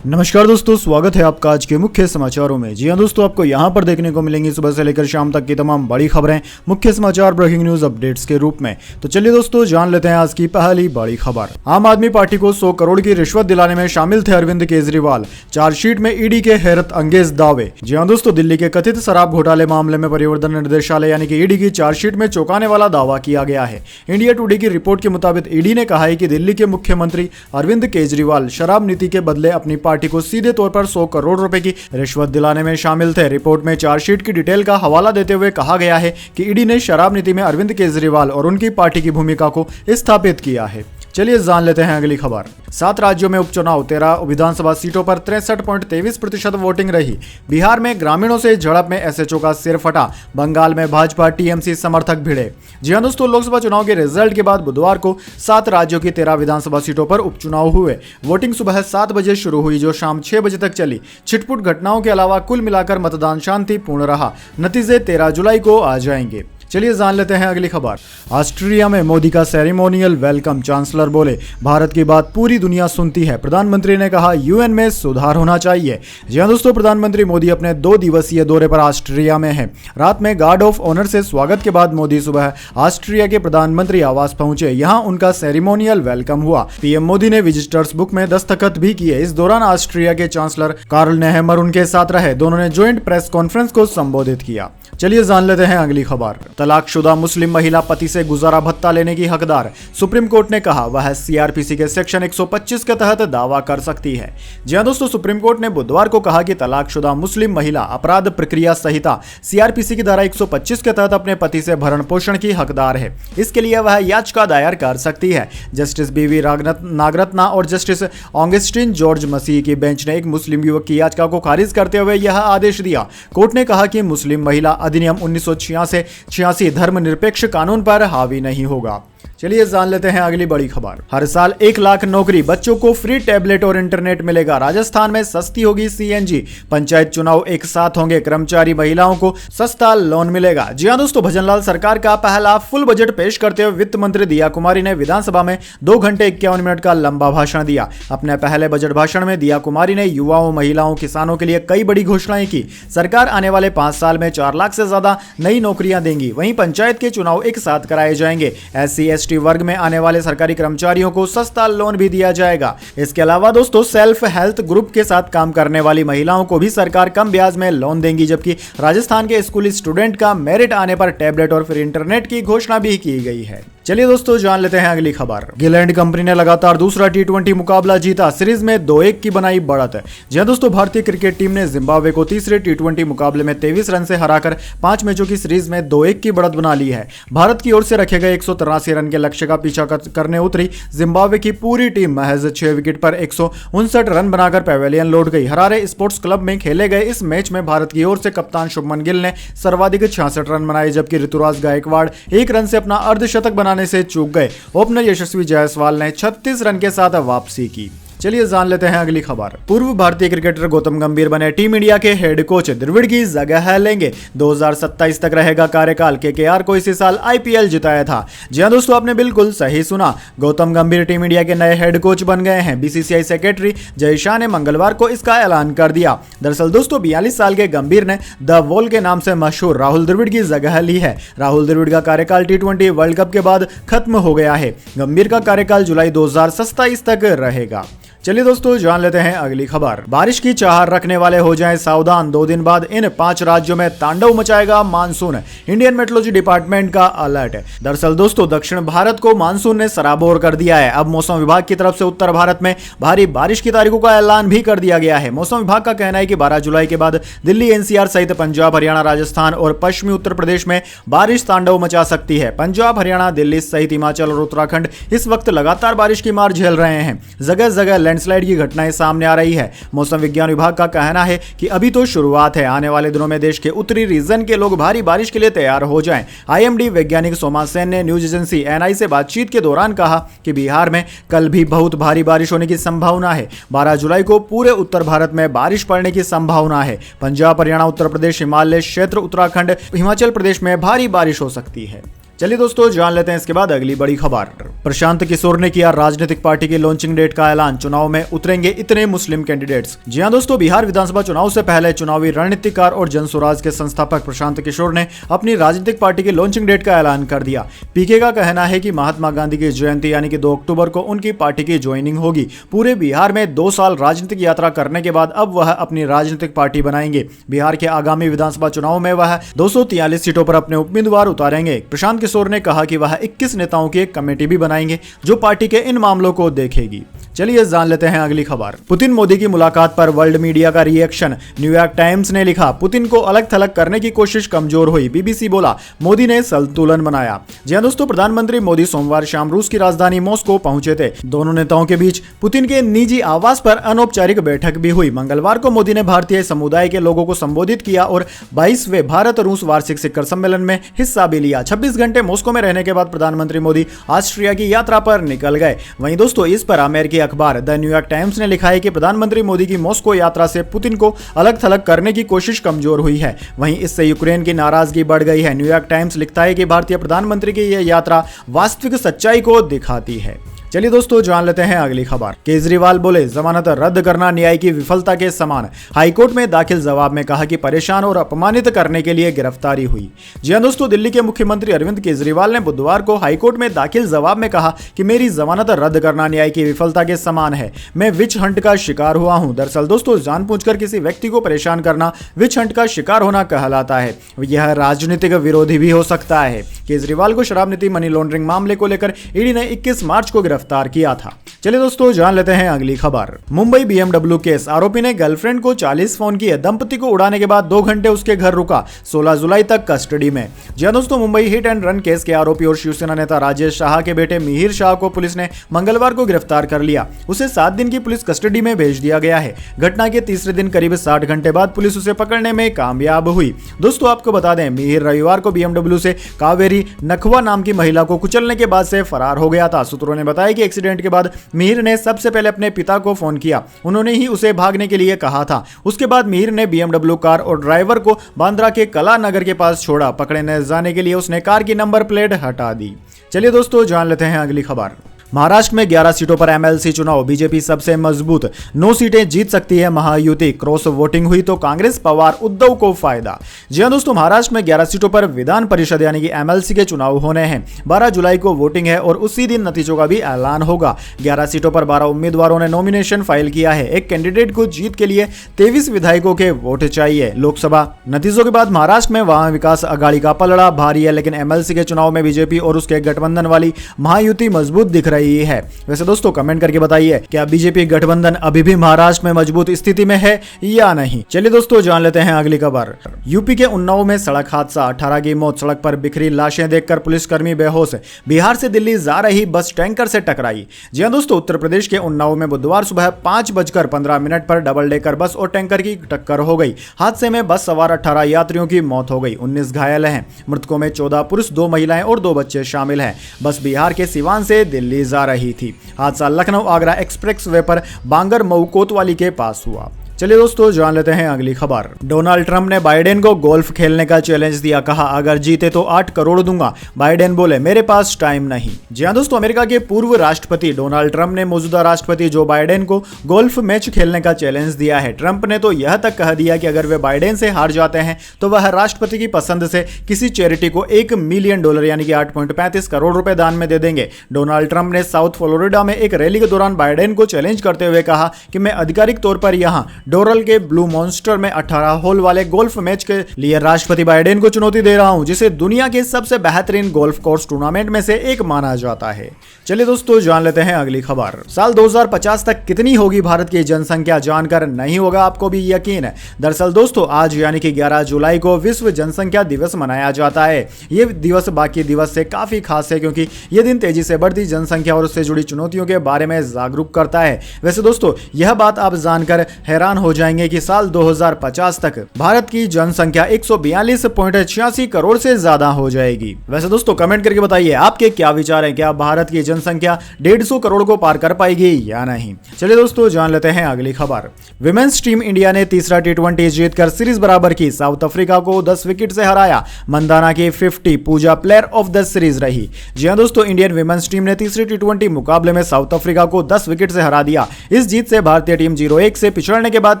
नमस्कार दोस्तों, स्वागत है आपका आज के मुख्य समाचारों में। जी हां दोस्तों, आपको यहां पर देखने को मिलेंगी सुबह से लेकर शाम तक की तमाम बड़ी खबरें मुख्य समाचार ब्रेकिंग न्यूज अपडेट्स के रूप में। तो चलिए दोस्तों, जान लेते हैं आज की पहली बड़ी खबर। आम आदमी पार्टी को 100 करोड़ की रिश्वत दिलाने में शामिल थे अरविंद केजरीवाल, चार्जशीट में ईडी के हैरत अंगेज दावे। जी हां दोस्तों, दिल्ली के कथित शराब घोटाले मामले में परिवर्तन निर्देशालय यानी कि ईडी की चार्जशीट में चौंकाने वाला दावा किया गया है। इंडिया टुडे की रिपोर्ट के मुताबिक ईडी ने कहा है कि दिल्ली के मुख्यमंत्री अरविंद केजरीवाल शराब नीति के बदले अपनी पार्टी को सीधे तौर पर 100 करोड़ रुपए की रिश्वत दिलाने में शामिल थे। रिपोर्ट में चार्जशीट की डिटेल का हवाला देते हुए कहा गया है कि ईडी ने शराब नीति में अरविंद केजरीवाल और उनकी पार्टी की भूमिका को स्थापित किया है। चलिए जान लेते हैं अगली खबर। 7 राज्यों में उपचुनाव, 13 विधानसभा सीटों पर 63.23% वोटिंग रही। बिहार में ग्रामीणों से झड़प में एसएचओ का सिर फटा। बंगाल में भाजपा टीएमसी समर्थक भिड़े। जी हां दोस्तों, लोकसभा चुनाव के रिजल्ट के बाद बुधवार को 7 राज्यों की 13 विधानसभा सीटों पर उपचुनाव हुए। वोटिंग सुबह 7 बजे शुरू हुई, जो शाम 6 बजे तक चली। छिटपुट घटनाओं के अलावा कुल मिलाकर मतदान शांतिपूर्ण रहा। नतीजे 13 जुलाई को आ जाएंगे। चलिए जान लेते हैं अगली खबर। ऑस्ट्रिया में मोदी का सेरेमोनियल वेलकम, चांसलर बोले भारत की बात पूरी दुनिया सुनती है। प्रधानमंत्री ने कहा यूएन में सुधार होना चाहिए। जी हां दोस्तों, प्रधानमंत्री मोदी अपने 2 दिवसीय दौरे पर ऑस्ट्रिया में हैं। रात में गार्ड ऑफ ऑनर से स्वागत के बाद मोदी सुबह ऑस्ट्रिया के प्रधानमंत्री आवास पहुंचे। यहां उनका सेरेमोनियल वेलकम हुआ। पीएम मोदी ने विजिटर्स बुक में दस्तखत भी किए। इस दौरान ऑस्ट्रिया के चांसलर कार्ल नेहमर उनके साथ रहे। दोनों ने ज्वाइंट प्रेस कॉन्फ्रेंस को संबोधित किया। चलिए जान लेते हैं अगली खबर। तलाकशुदा मुस्लिम महिला पति से गुजारा भत्ता लेने की हकदार। सुप्रीम कोर्ट ने कहा वह सीआरपीसी के सेक्शन 125 के तहत दावा कर सकती है। जी हां दोस्तों, सुप्रीम कोर्ट ने बुधवार को कहा कि तलाकशुदा मुस्लिम महिला अपराध प्रक्रिया संहिता सीआरपीसी की धारा 125 के तहत अपने पति से भरण पोषण की हकदार है। इसके लिए वह याचिका दायर कर सकती है। जस्टिस बीवी नागरत्ना और जस्टिस ऑगस्टिन जॉर्ज मसीह की बेंच ने एक मुस्लिम युवक की याचिका को खारिज करते हुए यह आदेश दिया। कोर्ट ने कहा कि मुस्लिम महिला अधिनियम 1986 धर्मनिरपेक्ष कानून पर हावी नहीं होगा। चलिए जान लेते हैं अगली बड़ी खबर। हर साल 1 लाख नौकरी, बच्चों को फ्री टैबलेट और इंटरनेट मिलेगा। राजस्थान में सस्ती होगी सीएनजी। पंचायत चुनाव एक साथ होंगे, कर्मचारी महिलाओं को सस्ता लोन मिलेगा। जी हां दोस्तों, भजनलाल सरकार का पहला फुल बजट पेश करते हुए वित्त मंत्री दिया कुमारी ने विधानसभा में 2 घंटे 51 मिनट का लंबा भाषण दिया। अपने पहले बजट भाषण में दिया कुमारी ने युवाओं, महिलाओं, किसानों के लिए कई बड़ी घोषणाएं की। सरकार आने वाले 5 साल में 4 लाख से ज्यादा नई नौकरियां देंगी। वहीं पंचायत के चुनाव एक साथ कराए जाएंगे। SC/ST वर्ग में आने वाले सरकारी कर्मचारियों को सस्ता लोन भी दिया जाएगा। इसके अलावा दोस्तों, सेल्फ हेल्प ग्रुप के साथ काम करने वाली महिलाओं को भी सरकार कम ब्याज में लोन देंगी। जबकि राजस्थान के स्कूली स्टूडेंट का मेरिट आने पर टैबलेट और फ्री इंटरनेट की घोषणा भी की गई है। चलिए दोस्तों, जान लेते हैं अगली खबर। गिलैंड कंपनी ने लगातार दूसरा T20 मुकाबला जीता। सीरीज में 2-1 की बनाई बढ़त। जी हां दोस्तों, भारतीय क्रिकेट टीम ने जिम्बाब्वे को तीसरे T20 मुकाबले में 23 रन से हराकर 5 मैचों की सीरीज में 2-1 की बढ़त बना ली है। भारत की ओर से रखे गए 183 रन के लक्ष्य का पीछा करने उतरी जिम्बाब्वे की पूरी टीम महज 6 विकेट पर 159 रन बनाकर पैवेलियन लौट गई। हरारे स्पोर्ट्स क्लब में खेले गए इस मैच में भारत की ओर से कप्तान शुभमन गिल ने सर्वाधिक 66 रन बनाए, जबकि ऋतुराज गायकवाड़ 1 रन से अपना अर्धशतक बनाने से चूक गए। ओपनर यशस्वी जायसवाल ने 36 रन के साथ वापसी की। चलिए जान लेते हैं अगली खबर। पूर्व भारतीय क्रिकेटर गौतम गंभीर बने टीम इंडिया के हेड कोच, द्रविड़ की जगह लेंगे। 2027 तक रहेगा कार्यकाल। केकेआर को इसी साल आईपीएल जिताया था। जी हां दोस्तों, आपने बिल्कुल सही सुना, गौतम गंभीर टीम इंडिया के नए हेड कोच बन गए हैं। बीसीसीआई सेक्रेटरी जय शाह ने मंगलवार को इसका ऐलान कर दिया। दरअसल दोस्तों, 42 साल के गंभीर ने द वॉल के नाम से मशहूर राहुल द्रविड़ की जगह ली है। राहुल द्रविड़ का कार्यकाल T20 वर्ल्ड कप के बाद खत्म हो गया है। गंभीर का कार्यकाल जुलाई 2027 तक रहेगा। चलिए दोस्तों, जान लेते हैं अगली खबर। बारिश की चाह रखने वाले हो जाएं सावधान। 2 दिन बाद इन 5 राज्यों में तांडव मचाएगा मानसून। इंडियन मेट्रोलॉजी डिपार्टमेंट का अलर्ट। दरअसल दोस्तों, दक्षिण भारत को मानसून ने सराबोर कर दिया है। अब मौसम विभाग की तरफ से उत्तर भारत में भारी बारिश की तारीखों का ऐलान भी कर दिया गया है। मौसम विभाग का कहना है कि 12 जुलाई के बाद दिल्ली, NCR सहित पंजाब, हरियाणा, राजस्थान और पश्चिमी उत्तर प्रदेश में बारिश तांडव मचा सकती है। पंजाब, हरियाणा, दिल्ली सहित हिमाचल और उत्तराखंड इस वक्त लगातार बारिश की मार झेल रहे हैं। जगह जगह लैंडस्लाइड की घटनाएं सामने आ रही है। मौसम विज्ञान विभाग का कहना है कि अभी तो शुरुआत है। आने वाले दिनों में देश के उत्तरी रीजन के लोग भारी बारिश के लिए तैयार हो जाएं। IMD वैज्ञानिक सोमा सेन ने न्यूज एजेंसी NI से बातचीत के दौरान कहा कि बिहार में कल भी बहुत भारी बारिश होने की संभावना है। 12 जुलाई को पूरे उत्तर भारत में बारिश पड़ने की संभावना है। पंजाब, हरियाणा, उत्तर प्रदेश, हिमालय क्षेत्र, उत्तराखंड, हिमाचल प्रदेश में भारी बारिश हो सकती है। चलिए दोस्तों जान लेते हैं इसके बाद अगली बड़ी खबर। प्रशांत किशोर ने किया राजनीतिक पार्टी की लॉन्चिंग डेट का ऐलान, चुनाव में उतरेंगे इतने मुस्लिम कैंडिडेट्स। जी हां दोस्तों, बिहार विधानसभा चुनाव से पहले चुनावी रणनीतिकार और जन स्वराज के संस्थापक प्रशांत किशोर ने अपनी राजनीतिक पार्टी की लॉन्चिंग डेट का ऐलान कर दिया। पीके का कहना है कि महात्मा गांधी की जयंती यानी कि 2 अक्टूबर को उनकी पार्टी की ज्वाइनिंग होगी। पूरे बिहार में 2 साल राजनीतिक यात्रा करने के बाद अब वह अपनी राजनीतिक पार्टी बनाएंगे। बिहार के आगामी विधानसभा चुनाव में वह 243 सीटों पर अपने उम्मीदवार उतारेंगे। प्रशांत किशोर ने कहा कि वह 21 नेताओं की एक कमेटी भी बनाएंगे जो पार्टी के इन मामलों को देखेगी। चलिए जान लेते हैं अगली खबर। पुतिन मोदी की मुलाकात पर वर्ल्ड मीडिया का रिएक्शन। न्यूयॉर्क टाइम्स ने लिखा, पुतिन को अलग थलग करने की कोशिश कमजोर हुई। बीबीसी बोला, मोदी ने संतुलन बनाया। जी हां दोस्तों, प्रधानमंत्री मोदी सोमवार शाम रूस की राजधानी मॉस्को पहुंचे थे। दोनों नेताओं के बीच पुतिन के निजी आवास पर अनौपचारिक बैठक भी हुई। मंगलवार को मोदी ने भारतीय समुदाय के लोगों को संबोधित किया और 22वें भारत रूस वार्षिक शिखर सम्मेलन में हिस्सा भी लिया। 26 घंटे मॉस्को में रहने के बाद प्रधानमंत्री मोदी ऑस्ट्रिया की यात्रा पर निकल गए। वहीं दोस्तों, इस पर अमेरिकी अखबार द न्यूयॉर्क टाइम्स ने लिखा है कि प्रधानमंत्री मोदी की मॉस्को यात्रा से पुतिन को अलग थलग करने की कोशिश कमजोर हुई है। वहीं इससे यूक्रेन की नाराजगी बढ़ गई है। न्यूयॉर्क टाइम्स लिखता है कि भारतीय प्रधानमंत्री की यह यात्रा वास्तविक सच्चाई को दिखाती है। चलिए दोस्तों जान लेते हैं अगली खबर। केजरीवाल बोले, जमानत रद्द करना न्याय की विफलता के समान। हाईकोर्ट में दाखिल जवाब में कहा कि परेशान और अपमानित करने के लिए गिरफ्तारी हुई। जी हां दोस्तों, दिल्ली के मुख्यमंत्री अरविंद केजरीवाल ने बुधवार को हाईकोर्ट में दाखिल जवाब में कहा कि मेरी जमानत रद्द करना न्याय की विफलता के समान है। मैं विच हंट का शिकार हुआ हूं। दरअसल दोस्तों, जानबूझकर किसी व्यक्ति को परेशान करना विच हंट का शिकार होना कहलाता है। यह राजनीतिक विरोधी भी हो सकता है। केजरीवाल को शराब नीति मनी लॉन्ड्रिंग मामले को लेकर ईडी ने 21 मार्च को गिरफ्तार किया था। चलिए दोस्तों जान लेते हैं अगली खबर। मुंबई BMW केस, आरोपी ने गर्लफ्रेंड को 40 फोन किए। दंपति को उड़ाने के बाद 2 घंटे उसके घर रुका। 16 जुलाई तक कस्टडी में। जी हां दोस्तों, Mumbai hit and run case के आरोपी और शिवसेना नेता राजेश शाह के बेटे मिहिर शाह को पुलिस ने मंगलवार को गिरफ्तार कर लिया। उसे 7 दिन की पुलिस कस्टडी में भेज दिया गया है। घटना के तीसरे दिन करीब 60 घंटे बाद पुलिस उसे पकड़ने में कामयाब हुई। दोस्तों आपको बता दें, मिहिर रविवार को BMW से कावेरी नखवा नाम की महिला को कुचलने के बाद से फरार हो गया था। सूत्रों ने बताया कि एक्सीडेंट के बाद मिहिर ने सबसे पहले अपने पिता को फोन किया। उन्होंने ही उसे भागने के लिए कहा था। उसके बाद मिहिर ने BMW कार और ड्राइवर को बांद्रा के कला नगर के पास छोड़ा। पकड़े न जाने के लिए उसने कार की नंबर प्लेट हटा दी। चलिए दोस्तों जान लेते हैं अगली खबर। महाराष्ट्र में 11 सीटों पर MLC चुनाव, बीजेपी सबसे मजबूत, 9 सीटें जीत सकती है महायुति। क्रॉस वोटिंग हुई तो कांग्रेस, पवार, उद्धव को फायदा। जी हां दोस्तों, महाराष्ट्र में 11 सीटों पर विधान परिषद यानी कि MLC के चुनाव होने हैं। 12 जुलाई को वोटिंग है और उसी दिन नतीजों का भी ऐलान होगा। 11 सीटों पर 12 उम्मीदवारों ने नॉमिनेशन फाइल किया है। एक कैंडिडेट को जीत के लिए 23 विधायकों के वोट चाहिए। लोकसभा नतीजों के बाद महाराष्ट्र में वाम विकास अघाड़ी का पलड़ा भारी है, लेकिन MLC के चुनाव में बीजेपी और उसके गठबंधन वाली महायुति मजबूत दिख रही है। वैसे दोस्तों कमेंट करके बताइए, क्या बीजेपी गठबंधन अभी भी महाराष्ट्र में मजबूत स्थिति में है या नहीं। चलिए दोस्तों जान लेते हैं अगली खबर। यूपी के उन्नाव में सड़क हादसा, 18 की मौत। सड़क पर बिखरी लाशें देखकर पुलिसकर्मी बेहोश। बिहार से दिल्ली जा रही बस टैंकर से टकराई। जी हां दोस्तों, उत्तर प्रदेश के उन्नाव में बुधवार सुबह 5:15 पर डबल डेकर बस और टैंकर की टक्कर हो गई। हादसे में बस सवार 18 यात्रियों की मौत हो गई, 19 घायल हैं। मृतकों में 14 पुरुष, 2 महिलाएं और 2 बच्चे शामिल हैं। बस बिहार के सिवान से दिल्ली जा रही थी। हादसा लखनऊ आगरा एक्सप्रेसवे पर बांगर मऊ कोतवाली के पास हुआ। चलिए दोस्तों जान लेते हैं अगली खबर। डोनाल्ड ट्रंप ने बाइडेन को गोल्फ खेलने का चैलेंज दिया। कहा, अगर जीते तो 8 करोड़ दूंगा। बाइडेन बोले, मेरे पास टाइम नहीं। जी हां दोस्तों, अमेरिका के पूर्व राष्ट्रपति डोनाल्ड ट्रंप ने मौजूदा राष्ट्रपति जो बाइडेन को गोल्फ मैच खेलने का चैलेंज दिया है। ट्रंप ने तो यह तक कह दिया कि अगर वे बाइडेन से हार जाते हैं तो वह राष्ट्रपति की पसंद से किसी चैरिटी को $1 मिलियन यानी कि 8.35 करोड़ रुपए दान में दे देंगे। डोनाल्ड ट्रंप ने साउथ फ्लोरिडा में एक रैली के दौरान बाइडेन को चैलेंज करते हुए कहा कि मैं आधिकारिक तौर पर यहां डोरल के ब्लू मॉन्स्टर में 18 होल वाले गोल्फ मैच के लिए राष्ट्रपति बाइडेन को चुनौती दे रहा हूं, जिसे दुनिया के सबसे बेहतरीन गोल्फ कोर्स टूर्नामेंट में से एक माना जाता है। चलिए दोस्तों जान लेते हैं अगली खबर। साल 2050 तक कितनी होगी भारत की जनसंख्या, जानकर नहीं होगा आपको भी यकीन है। दरअसल दोस्तों, आज यानी कि 11 जुलाई को विश्व जनसंख्या दिवस मनाया जाता है। ये दिवस बाकी दिवस से काफी खास है क्योंकि यह दिन तेजी से बढ़ती जनसंख्या और उससे जुड़ी चुनौतियों के बारे में जागरूक करता है। वैसे दोस्तों, यह बात आप जानकर हैरान अनुमान हो जाएंगे कि साल 2050 तक भारत की जनसंख्या 142.86 करोड़ से ज्यादा हो जाएगी। वैसे दोस्तों कमेंट करके बताइए आपके क्या विचार हैं, क्या भारत की जनसंख्या 150 करोड़ को पार कर पाएगी या नहीं। चलिए दोस्तों जान लेते हैं अगली खबर। विमेंस टीम इंडिया ने तीसरा T20 जीतकर सीरीज बराबर की, साउथ अफ्रीका को 10 विकेट से हराया। मंदाना की 50 पूजा प्लेयर ऑफ द सीरीज रही। जी हां दोस्तों, इंडियन विमेंस टीम ने तीसरे T20 मुकाबले में साउथ अफ्रीका को 10 विकेट से हरा दिया। इस जीत से भारतीय टीम 0-1 से पिछड़ने के बाद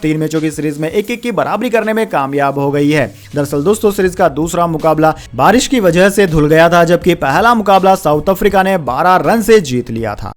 3 मैचों की सीरीज में 1-1 की बराबरी करने में कामयाब हो गई है। दरअसल दोस्तों सीरीज का दूसरा मुकाबला बारिश की वजह से धुल गया था, जबकि पहला मुकाबला साउथ अफ्रीका ने 12 रन से जीत लिया था।